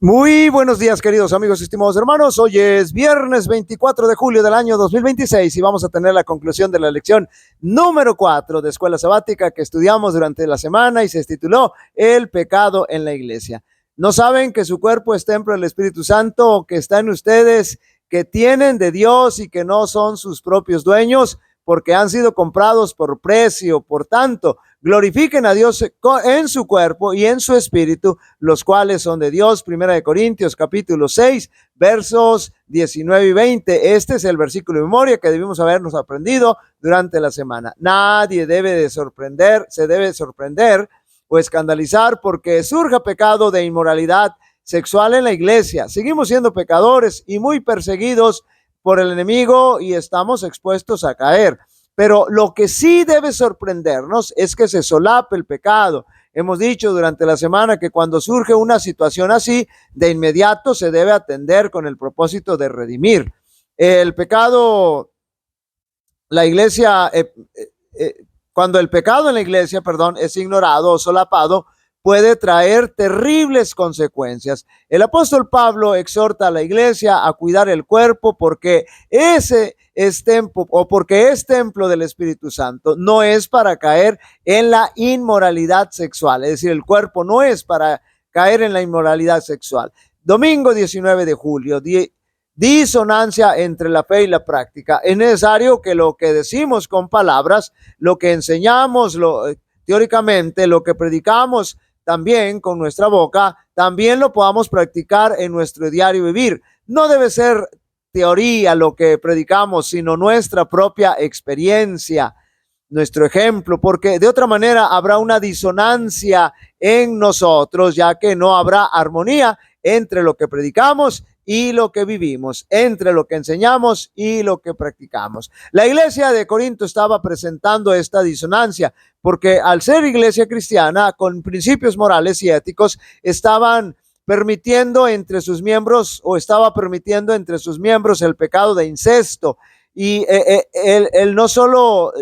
Muy buenos días, queridos amigos, estimados hermanos. Hoy es viernes 24 de julio del año 2026 y vamos a tener la conclusión de la lección número 4 de Escuela Sabática que estudiamos durante la semana y se tituló El pecado en la iglesia. ¿No saben que su cuerpo es templo del Espíritu Santo, que está en ustedes, que tienen de Dios y que no son sus propios dueños, porque han sido comprados por precio? Por tanto, glorifiquen a Dios en su cuerpo y en su espíritu, los cuales son de Dios. Primera de Corintios capítulo 6, versos 19 y 20. Este es el versículo de memoria que debimos habernos aprendido durante la semana. Nadie se debe sorprender o escandalizar porque surja pecado de inmoralidad sexual en la iglesia. Seguimos siendo pecadores y muy perseguidos por el enemigo y estamos expuestos a caer. Pero lo que sí debe sorprendernos es que se solape el pecado. Hemos dicho durante la semana que cuando surge una situación así, de inmediato se debe atender con el propósito de redimir. El pecado, la iglesia, cuando el pecado en la iglesia, es ignorado o solapado, puede traer terribles consecuencias. El apóstol Pablo exhorta a la iglesia a cuidar el cuerpo porque ese es templo del Espíritu Santo. No es para caer en la inmoralidad sexual, es decir, el cuerpo no es para caer en la inmoralidad sexual. Domingo 19 de julio, disonancia entre la fe y la práctica. Es necesario que lo que decimos con palabras, lo que enseñamos teóricamente, lo que predicamos también con nuestra boca, también lo podamos practicar en nuestro diario vivir. No debe ser teoría lo que predicamos, sino nuestra propia experiencia, nuestro ejemplo, porque de otra manera habrá una disonancia en nosotros, ya que no habrá armonía entre lo que predicamos y lo que vivimos, entre lo que enseñamos y lo que practicamos. La iglesia de Corinto estaba presentando esta disonancia, porque al ser iglesia cristiana con principios morales y éticos, estaban permitiendo entre sus miembros, o estaba permitiendo entre sus miembros el pecado de incesto, y no solo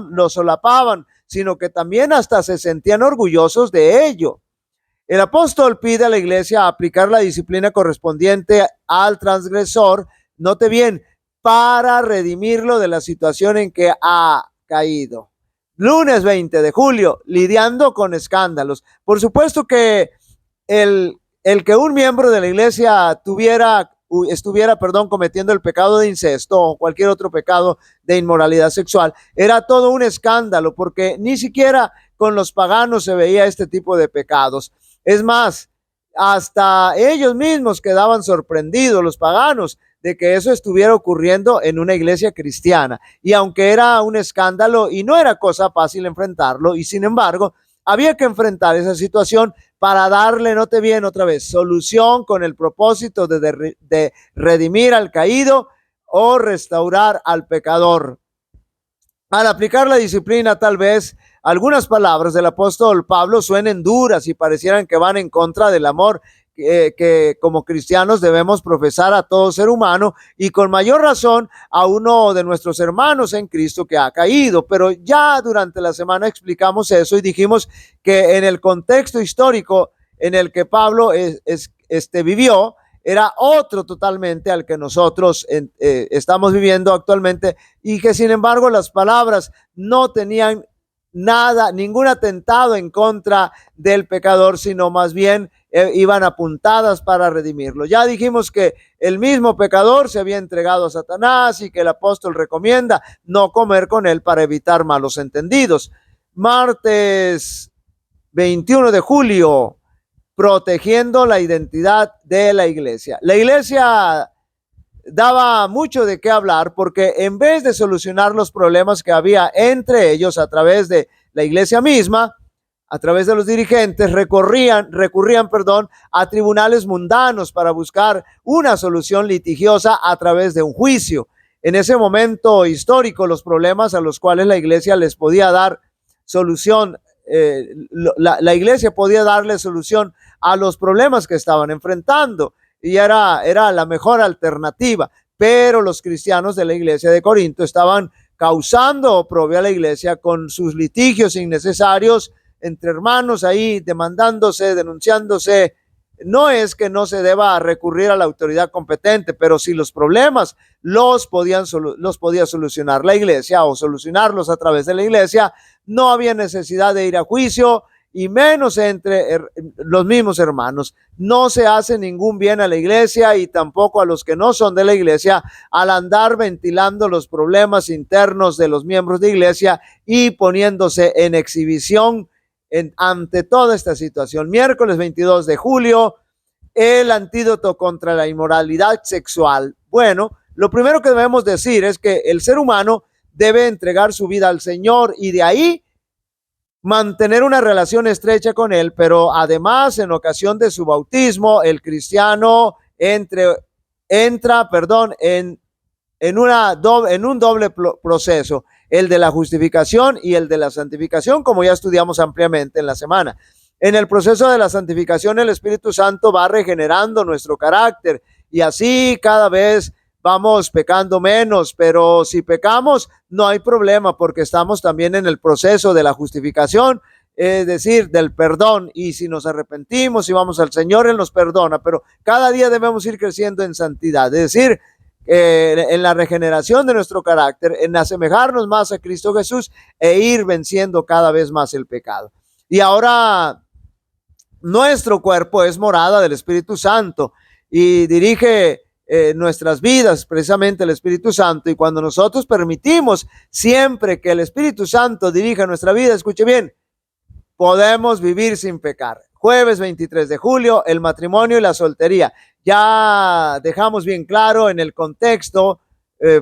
lo solapaban, sino que también hasta se sentían orgullosos de ello. El apóstol pide a la iglesia aplicar la disciplina correspondiente al transgresor, note bien, para redimirlo de la situación en que ha caído. Lunes 20 de julio, lidiando con escándalos. Por supuesto que el que un miembro de la iglesia estuviera cometiendo el pecado de incesto o cualquier otro pecado de inmoralidad sexual, era todo un escándalo, porque ni siquiera con los paganos se veía este tipo de pecados. Es más, hasta ellos mismos quedaban sorprendidos, los paganos, de que eso estuviera ocurriendo en una iglesia cristiana. Y aunque era un escándalo y no era cosa fácil enfrentarlo, y sin embargo, había que enfrentar esa situación para darle, note bien otra vez, solución con el propósito de redimir al caído o restaurar al pecador. Al aplicar la disciplina, tal vez algunas palabras del apóstol Pablo suenen duras y parecieran que van en contra del amor que como cristianos debemos profesar a todo ser humano, y con mayor razón a uno de nuestros hermanos en Cristo que ha caído. Pero ya durante la semana explicamos eso y dijimos que en el contexto histórico en el que Pablo vivió, era otro totalmente al que nosotros estamos viviendo actualmente, y que sin embargo las palabras no tenían ningún atentado en contra del pecador, sino más bien iban apuntadas para redimirlo. Ya dijimos que el mismo pecador se había entregado a Satanás y que el apóstol recomienda no comer con él para evitar malos entendidos. Martes 21 de julio, protegiendo la identidad de la iglesia. La iglesia daba mucho de qué hablar, porque en vez de solucionar los problemas que había entre ellos a través de la iglesia misma, a través de los dirigentes, recurrían a tribunales mundanos para buscar una solución litigiosa a través de un juicio. En ese momento histórico, los problemas a los cuales la iglesia les podía dar solución, la iglesia podía darle solución a los problemas que estaban enfrentando, y era la mejor alternativa. Pero los cristianos de la iglesia de Corinto estaban causando oprobio a la iglesia con sus litigios innecesarios entre hermanos, ahí demandándose, denunciándose no es que no se deba recurrir a la autoridad competente, pero si los problemas los podía solucionar la iglesia o solucionarlos a través de la iglesia, no había necesidad de ir a juicio, y menos entre los mismos hermanos. No se hace ningún bien a la iglesia y tampoco a los que no son de la iglesia al andar ventilando los problemas internos de los miembros de iglesia y poniéndose en exhibición ante toda esta situación. Miércoles 22 de julio, el antídoto contra la inmoralidad sexual. Bueno, lo primero que debemos decir es que el ser humano debe entregar su vida al Señor y de ahí mantener una relación estrecha con Él, pero además en ocasión de su bautismo, el cristiano entra en un doble proceso, el de la justificación y el de la santificación, como ya estudiamos ampliamente en la semana. En el proceso de la santificación, el Espíritu Santo va regenerando nuestro carácter y así cada vez vamos pecando menos, pero si pecamos no hay problema porque estamos también en el proceso de la justificación, es decir, del perdón, y si nos arrepentimos y vamos al Señor, Él nos perdona, pero cada día debemos ir creciendo en santidad, es decir, en la regeneración de nuestro carácter, en asemejarnos más a Cristo Jesús e ir venciendo cada vez más el pecado. Y ahora nuestro cuerpo es morada del Espíritu Santo y dirige nuestras vidas precisamente el Espíritu Santo, y cuando nosotros permitimos siempre que el Espíritu Santo dirija nuestra vida, escuche bien, podemos vivir sin pecar. Jueves 23 de julio, el matrimonio y la soltería. Ya dejamos bien claro en el contexto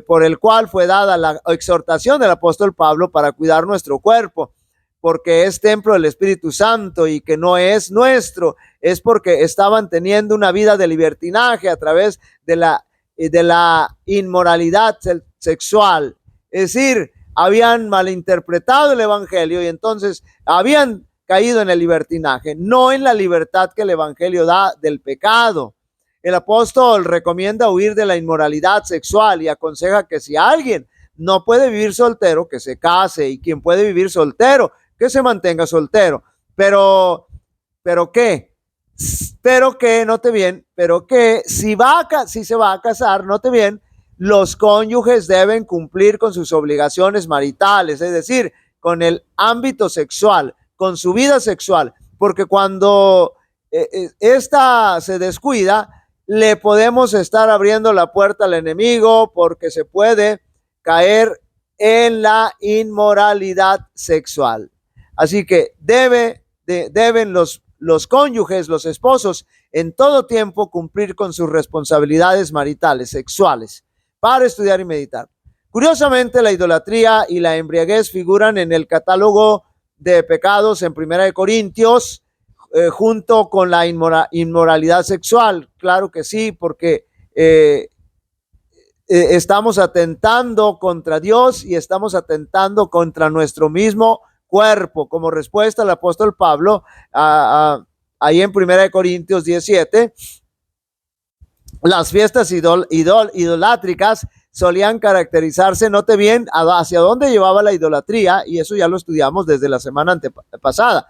por el cual fue dada la exhortación del apóstol Pablo para cuidar nuestro cuerpo, porque es templo del Espíritu Santo y que no es nuestro, es porque estaban teniendo una vida de libertinaje a través de la inmoralidad sexual. Es decir, habían malinterpretado el evangelio y entonces habían caído en el libertinaje, no en la libertad que el evangelio da del pecado. El apóstol recomienda huir de la inmoralidad sexual y aconseja que si alguien no puede vivir soltero, que se case, y quien puede vivir soltero, que se mantenga soltero. Pero ¿qué? Pero que, note bien, pero que si se va a casar, note bien, los cónyuges deben cumplir con sus obligaciones maritales, es decir, con el ámbito sexual, con su vida sexual, porque cuando esta se descuida, le podemos estar abriendo la puerta al enemigo, porque se puede caer en la inmoralidad sexual. Así que deben los cónyuges, los esposos, en todo tiempo cumplir con sus responsabilidades maritales, sexuales, para estudiar y meditar. Curiosamente, la idolatría y la embriaguez figuran en el catálogo de pecados en 1 Corintios, junto con la inmoralidad sexual. Claro que sí, porque estamos atentando contra Dios y estamos atentando contra nuestro mismo cuerpo. Como respuesta al apóstol Pablo, ahí en 1 Corintios 17, las fiestas idolátricas solían caracterizarse, note bien, hacia dónde llevaba la idolatría, y eso ya lo estudiamos desde la semana antepasada,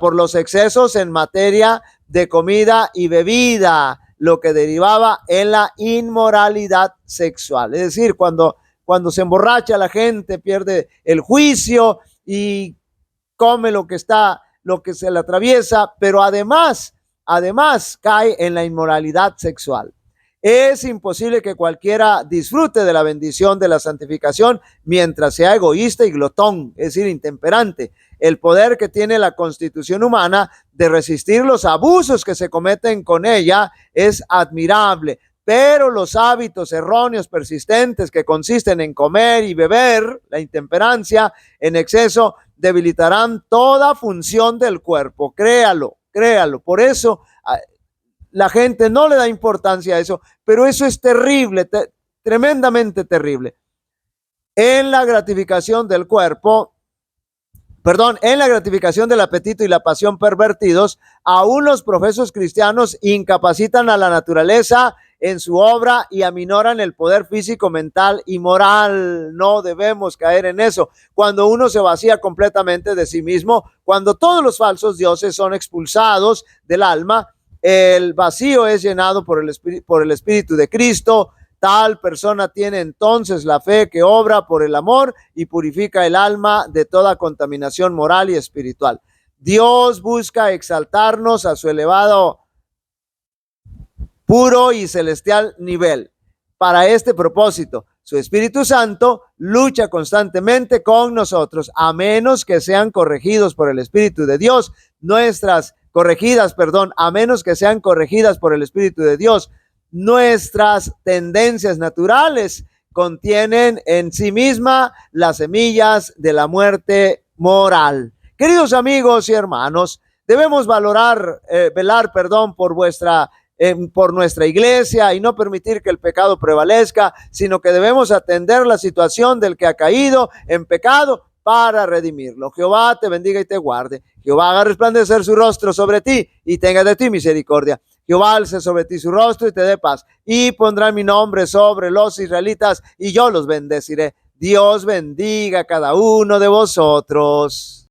por los excesos en materia de comida y bebida, lo que derivaba en la inmoralidad sexual. Es decir, cuando se emborracha la gente, pierde el juicio y come lo que se le atraviesa, pero además cae en la inmoralidad sexual. Es imposible que cualquiera disfrute de la bendición de la santificación mientras sea egoísta y glotón, es decir, intemperante. El poder que tiene la constitución humana de resistir los abusos que se cometen con ella es admirable, pero los hábitos erróneos persistentes que consisten en comer y beber, la intemperancia en exceso, debilitarán toda función del cuerpo. Créalo. Por eso la gente no le da importancia a eso, pero eso es terrible, tremendamente terrible. En la gratificación del apetito y la pasión pervertidos, aún los profesos cristianos incapacitan a la naturaleza en su obra y aminoran el poder físico, mental y moral. No debemos caer en eso. Cuando uno se vacía completamente de sí mismo, cuando todos los falsos dioses son expulsados del alma, el vacío es llenado por el Espíritu de Cristo. Tal persona tiene entonces la fe que obra por el amor y purifica el alma de toda contaminación moral y espiritual. Dios busca exaltarnos a su elevado, puro y celestial nivel. Para este propósito, su Espíritu Santo lucha constantemente con nosotros, a menos que sean corregidos por el Espíritu de Dios. A menos que sean corregidas por el Espíritu de Dios. Nuestras tendencias naturales contienen en sí misma las semillas de la muerte moral. Queridos amigos y hermanos, debemos velar por nuestra iglesia y no permitir que el pecado prevalezca, sino que debemos atender la situación del que ha caído en pecado para redimirlo. Jehová te bendiga y te guarde. Jehová haga resplandecer su rostro sobre ti y tenga de ti misericordia. Jehová alce sobre ti su rostro y te dé paz. Y pondrá mi nombre sobre los israelitas y yo los bendeciré. Dios bendiga a cada uno de vosotros.